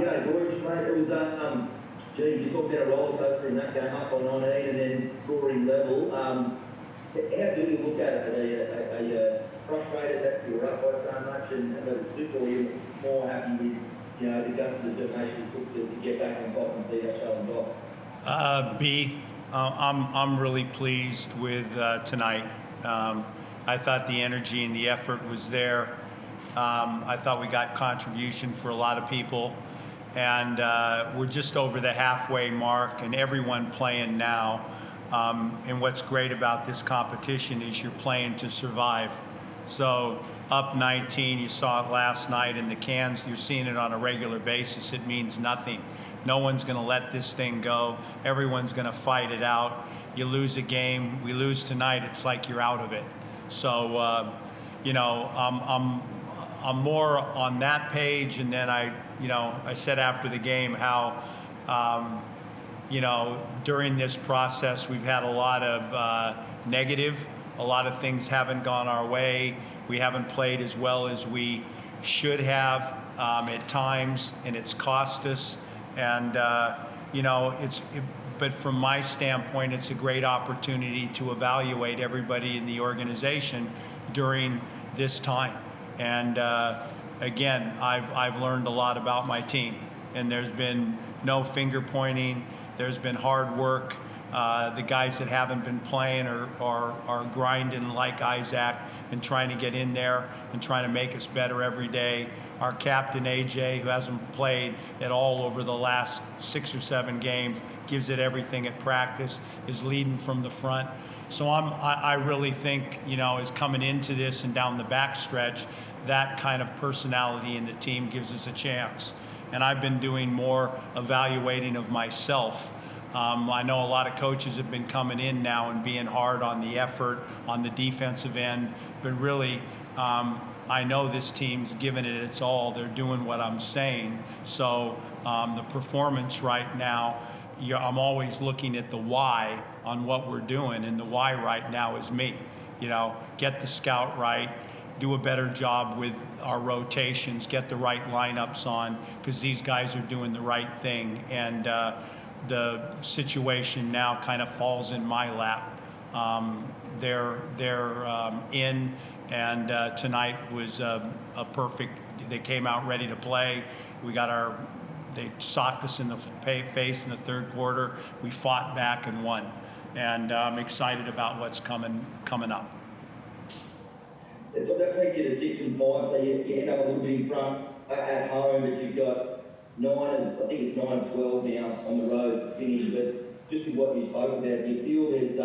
G'day, Gorge, mate. It was, geez, you talked about a roller coaster in that game, up on 19 and then drawing level. How do you look at it? Are you frustrated that you were up by so much and that it's slip, or are you more happy with, you know, the guts and determination it took to get back on top and see that show and go? I'm really pleased with tonight. I thought the energy and the effort was there. I thought we got contribution for a lot of people, and we're just over the halfway mark, and everyone playing now. And what's great about this competition is you're playing to survive. So up 19, you saw it last night in the cans, you're seeing it on a regular basis. It means nothing. No one's going to let this thing go. Everyone's going to fight it out. You lose a game, we lose tonight, it's like you're out of it. So, you know, I'm more on that page, and then I said after the game how, you know, during this process we've had a lot of negative. A lot of things haven't gone our way. We haven't played as well as we should have at times, and it's cost us. And you know, but from my standpoint, it's a great opportunity to evaluate everybody in the organization during this time. And again, I've learned a lot about my team, and there's been no finger pointing. There's been hard work. The guys that haven't been playing are grinding like Isaac and trying to get in there and trying to make us better every day. Our captain, AJ, who hasn't played at all over the last 6 or 7 games, gives it everything at practice, is leading from the front. So I really think, you know, is coming into this and down the back stretch, that kind of personality in the team gives us a chance. And I've been doing more evaluating of myself. I know a lot of coaches have been coming in now and being hard on the effort on the defensive end, but really, I know this team's giving it its all. They're doing what I'm saying. So the performance right now, I'm always looking at the why on what we're doing, and the why right now is me. You know, get the scout right, do a better job with our rotations, get the right lineups on, because these guys are doing the right thing. And the situation now kind of falls in my lap. They're in, and tonight was a perfect. They came out ready to play. They socked us in the face in the third quarter. We fought back and won, and I'm excited about what's coming up. So that takes you to 6 and 5. So you end up a little bit in front at home, but you've got 9 and I think it's 9 and 12 now on the road to finish. But just with what you spoke about, do you feel there's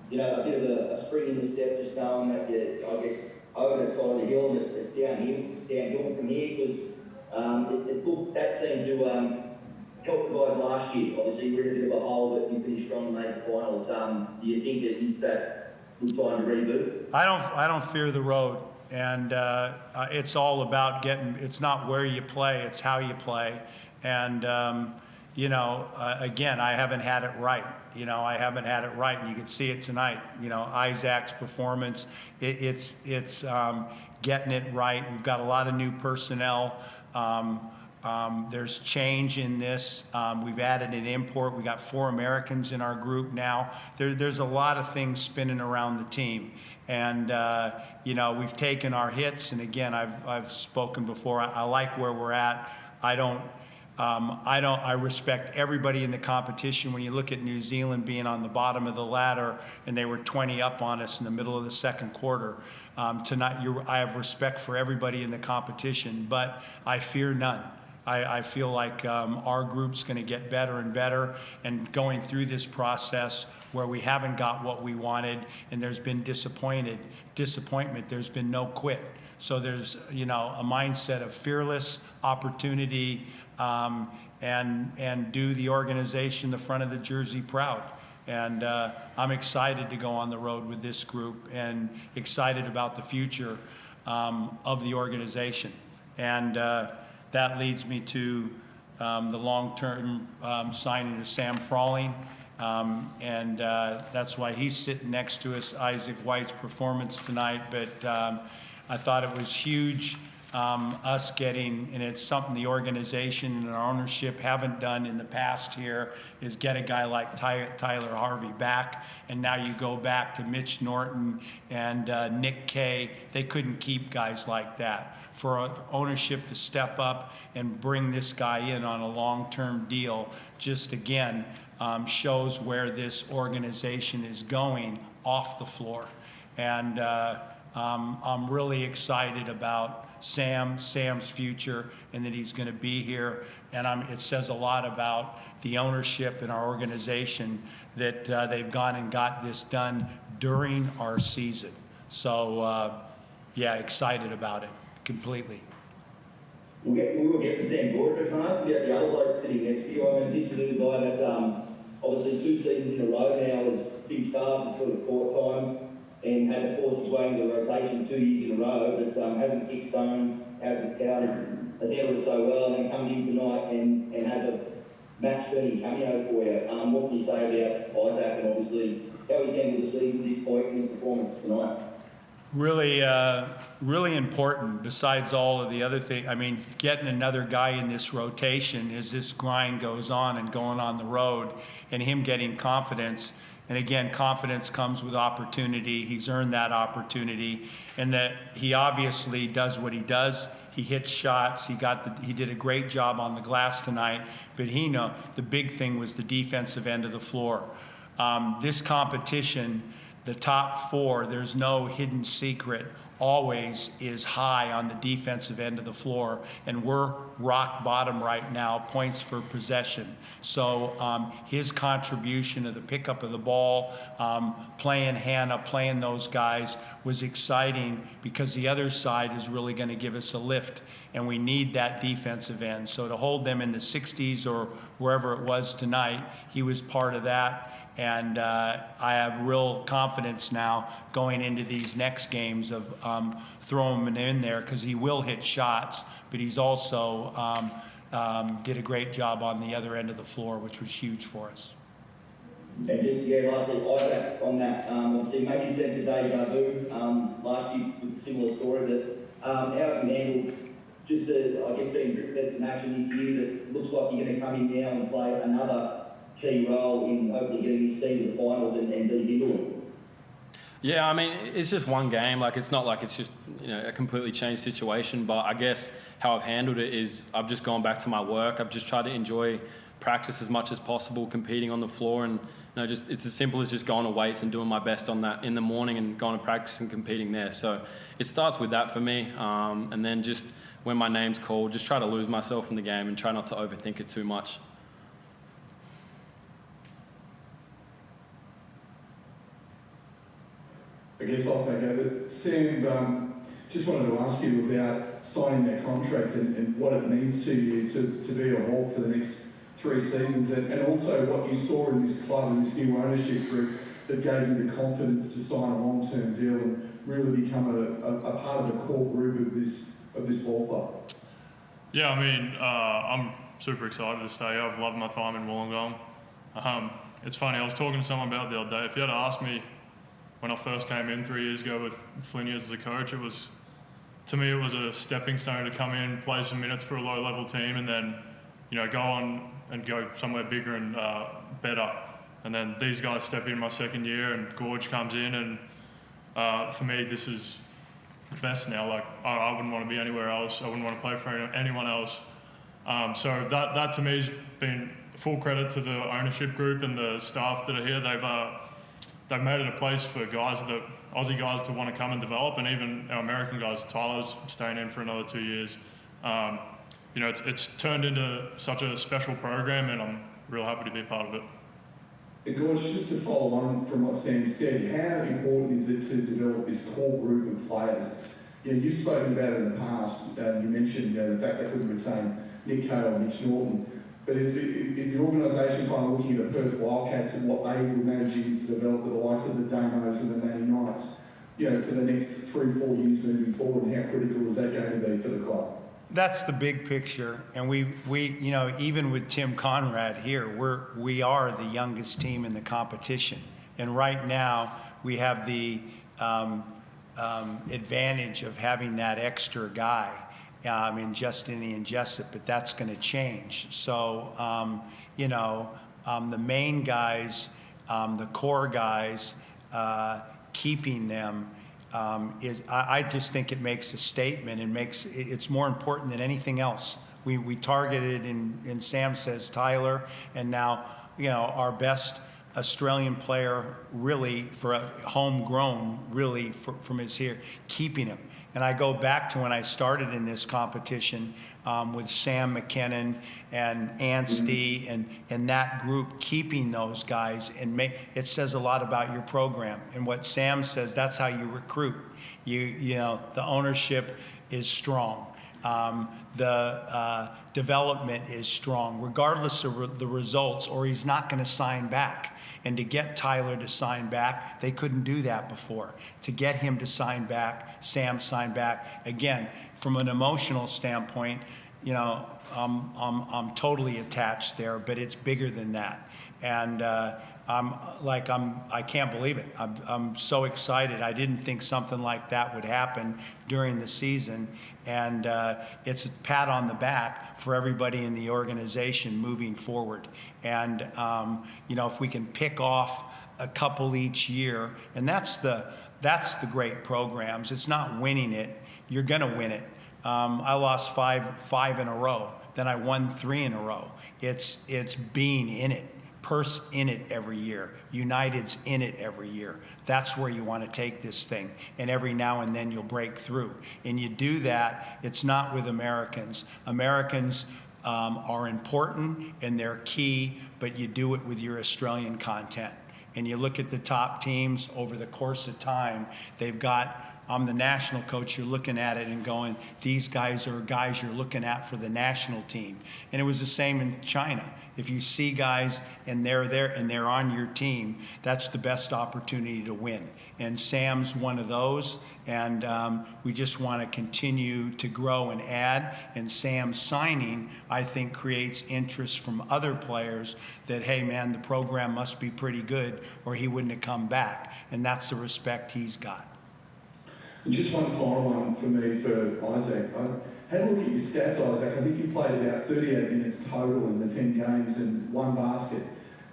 you know, a bit of a spring in the step, just knowing that you're, I guess, over that side of the hill and it's downhill from here, because that seemed to help the guys last year. Obviously, you were in a bit of a hole, but you finished strong and made the finals. Do you think that is that good time to reboot? I don't fear the road, and it's all about it's not where you play, it's how you play. And you know, again, I haven't had it right. You know, I haven't had it right, and you can see it tonight. You know, Isaac's performance, it's getting it right. We've got a lot of new personnel. There's change in this. We've added an import. We got 4 Americans in our group now. There's a lot of things spinning around the team. And, you know, we've taken our hits. And again, I've spoken before. I like where we're at. I respect everybody in the competition. When you look at New Zealand being on the bottom of the ladder and they were 20 up on us in the middle of the second quarter, tonight I have respect for everybody in the competition, but I fear none. I feel like our group's going to get better and better, and going through this process where we haven't got what we wanted and there's been disappointment, there's been no quit. So there's, you know, a mindset of fearless opportunity, and do the organization, the front of the jersey, proud. And I'm excited to go on the road with this group and excited about the future of the organization. And that leads me to the long-term signing of Sam Froling. And that's why he's sitting next to us, Isaac White's performance tonight. But I thought it was huge us getting, and it's something the organization and our ownership haven't done in the past here, is get a guy like Tyler Harvey back. And now you go back to Mitch Norton and Nick Kay. They couldn't keep guys like that. For ownership to step up and bring this guy in on a long-term deal, just again, shows where this organization is going off the floor. And I'm really excited about Sam's future, and that he's going to be here. And it says a lot about the ownership in our organization that they've gone and got this done during our season. So, yeah, excited about it completely. We will get to Sam Goorjian, but can I ask you about the other bloke sitting next to you? I mean, this is a guy that's obviously 2 seasons in a row now has been starved for sort of court time and had to force his way into the rotation 2 years in a row, but hasn't kicked stones, hasn't counted, has handled it so well, and then comes in tonight and has a match-turning cameo for you. What can you say about Isaac and obviously how he's handled the season at this point in his performance tonight? Really important, besides all of the other things. I mean, getting another guy in this rotation as this grind goes on and going on the road, and him getting confidence. And again, confidence comes with opportunity. He's earned that opportunity, and that he obviously does what he does. He hits shots. He did a great job on the glass tonight. But the big thing was the defensive end of the floor. This competition, the top 4, there's no hidden secret, always is high on the defensive end of the floor, and we're rock bottom right now, points for possession. So his contribution to the pickup of the ball, playing Hannah, playing those guys was exciting, because the other side is really going to give us a lift, and we need that defensive end. So to hold them in the 60s or wherever it was tonight, he was part of that. And I have real confidence now going into these next games of throwing him in there, because he will hit shots, but he's also did a great job on the other end of the floor, which was huge for us. And just, lastly, Isaac, on that, obviously maybe sense of deja vu. Last year was a similar story, but how have you handled just being drip-fed some action this year that looks like you're going to come in now and play another key role in hopefully getting this team to the finals and deep into it? Yeah, I mean, it's just one game. Like, it's not like it's just, a completely changed situation. But I guess how I've handled it is I've just gone back to my work. I've just tried to enjoy practice as much as possible, competing on the floor, and it's as simple as just going to weights and doing my best on that in the morning and going to practice and competing there. So it starts with that for me, and then just when my name's called, just try to lose myself in the game and try not to overthink it too much. I guess I'll take over. Sam, just wanted to ask you about signing that contract and what it means to you to be a Hawk for the next 3 seasons, and also what you saw in this club and this new ownership group that gave you the confidence to sign a long-term deal and really become a part of the core group of this ball club. Yeah, I mean, I'm super excited to stay. I've loved my time in Wollongong. It's funny, I was talking to someone about it the other day. If you had asked me when I first came in 3 years ago with Flynn as a coach, to me it was a stepping stone to come in, play some minutes for a low-level team, and then go on and go somewhere bigger and better. And then these guys step in my second year, and Goorj comes in, and for me this is the best now. Like, I wouldn't want to be anywhere else. I wouldn't want to play for anyone else. So that to me has been full credit to the ownership group and the staff that are here. They've made it a place for Aussie guys to want to come and develop, and even our American guys. Tyler's staying in for another 2 years. It's turned into such a special program, and I'm real happy to be a part of it. Goorj, just to follow on from what Sam said, how important is it to develop this core group of players? You've spoken about it in the past. You mentioned the fact they couldn't retain Nick Kay or Mitch Norton. But is the organisation kind of looking at the Perth Wildcats and what they were managing to develop with the likes of the Damos and the Manly Knights, for the next 3-4 years moving forward, and how critical is that going to be for the club? That's the big picture, and we even with Tim Conrad here, we are the youngest team in the competition, and right now we have the advantage of having that extra guy, ingest it, but that's going to change. So, the main guys, the core guys, keeping them I just think it makes a statement and it's more important than anything else. We targeted, and Sam says Tyler, and now, our best Australian player really for a homegrown, really from his here, keeping him. And I go back to when I started in this competition with Sam McKinnon and Anstey and that group, keeping those guys, and it says a lot about your program. And what Sam says, that's how you recruit. The ownership is strong. The development is strong, regardless of the results, or he's not going to sign back. And to get Tyler to sign back, they couldn't do that before. To get him to sign back, Sam signed back. Again, from an emotional standpoint, I'm totally attached there, but it's bigger than that. And I can't believe it. I'm so excited. I didn't think something like that would happen during the season. And it's a pat on the back for everybody in the organization moving forward. And, if we can pick off a couple each year, and that's the great programs. It's not winning it. You're going to win it. I lost five in a row. Then I won 3 in a row. It's being in it. Perth's in it every year. United's in it every year. That's where you want to take this thing. And every now and then you'll break through. And you do that, it's not with Americans. Americans are important and they're key, but you do it with your Australian content. And you look at the top teams over the course of time, I'm the national coach, you're looking at it and going, these guys are guys you're looking at for the national team. And it was the same in China. If you see guys and they're there and they're on your team, that's the best opportunity to win. And Sam's one of those, and we just want to continue to grow and add. And Sam's signing, I think, creates interest from other players that, hey man, the program must be pretty good or he wouldn't have come back. And that's the respect he's got. And just one final one for me for Isaac. I had a look at your stats, Isaac. I think you played about 38 minutes total in the 10 games and 1 basket,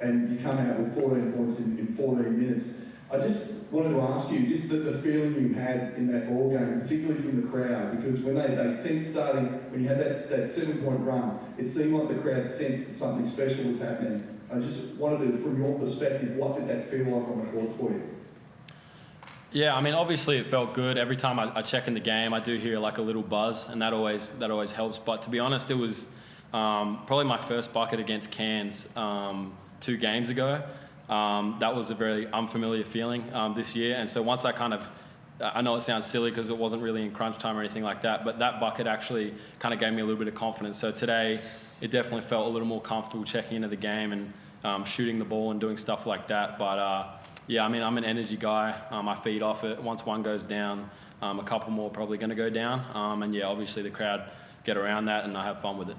and you come out with 14 points in 14 minutes. I just wanted to ask you, just the feeling you had in that ball game, particularly from the crowd, because when they sensed when you had that 7-point run, it seemed like the crowd sensed that something special was happening. I just wanted to, from your perspective, what did that feel like on the court for you? Yeah, I mean, obviously it felt good. Every time I check in the game, I do hear like a little buzz, and that always helps. But to be honest, it was probably my first bucket against Cairns 2 games ago. That was a very unfamiliar feeling this year. And so once I know it sounds silly because it wasn't really in crunch time or anything like that, but that bucket actually kind of gave me a little bit of confidence. So today, it definitely felt a little more comfortable checking into the game and shooting the ball and doing stuff like that. But yeah, I mean, I'm an energy guy. I feed off it. Once one goes down, a couple more are probably going to go down. And yeah, obviously the crowd get around that and I have fun with it.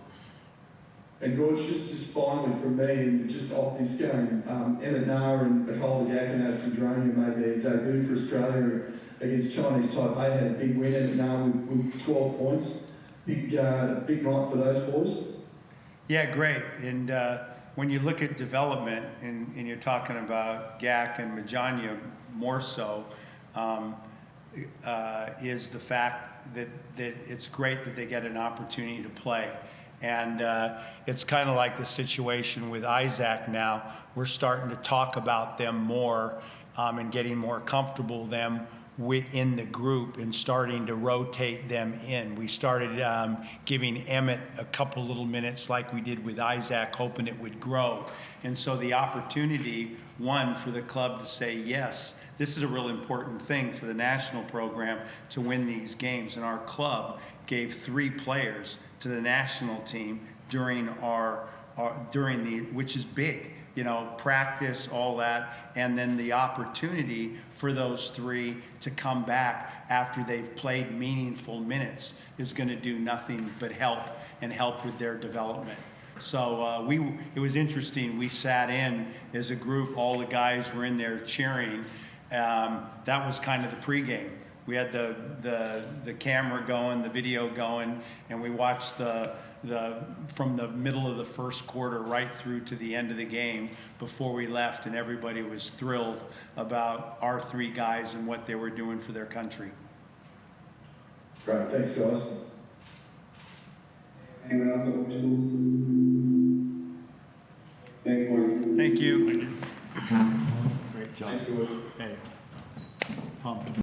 And Gorge, just finally from me, and just off this game, Emmett Nair and Akola Yakinat made their debut for Australia against Chinese Taipei. Had a big win, Emmett Nair with 12 points. Big night for those boys. Yeah, great. And when you look at development, and you're talking about Gak and Majanya more so, is the fact that it's great that they get an opportunity to play. And it's kind of like the situation with Isaac now. We're starting to talk about them more and getting more comfortable them within the group and starting to rotate them in. We started giving Emmett a couple little minutes like we did with Isaac, hoping it would grow. And so the opportunity, one, for the club to say, yes, this is a real important thing for the national program to win these games. And our club gave 3 players to the national team during which is big. Practice, all that, and then the opportunity for those 3 to come back after they've played meaningful minutes is going to do nothing but help with their development. So it was interesting. We sat in as a group, all the guys were in there cheering. That was kind of the pregame. We had the camera going, the video going, and we watched from the middle of the first quarter right through to the end of the game before we left, and everybody was thrilled about our three guys and what they were doing for their country. Great, thanks guys. Anyone else got questions? Thanks, boys. Thank you. Thank you. Great job. Thanks, George. Hey, pumped.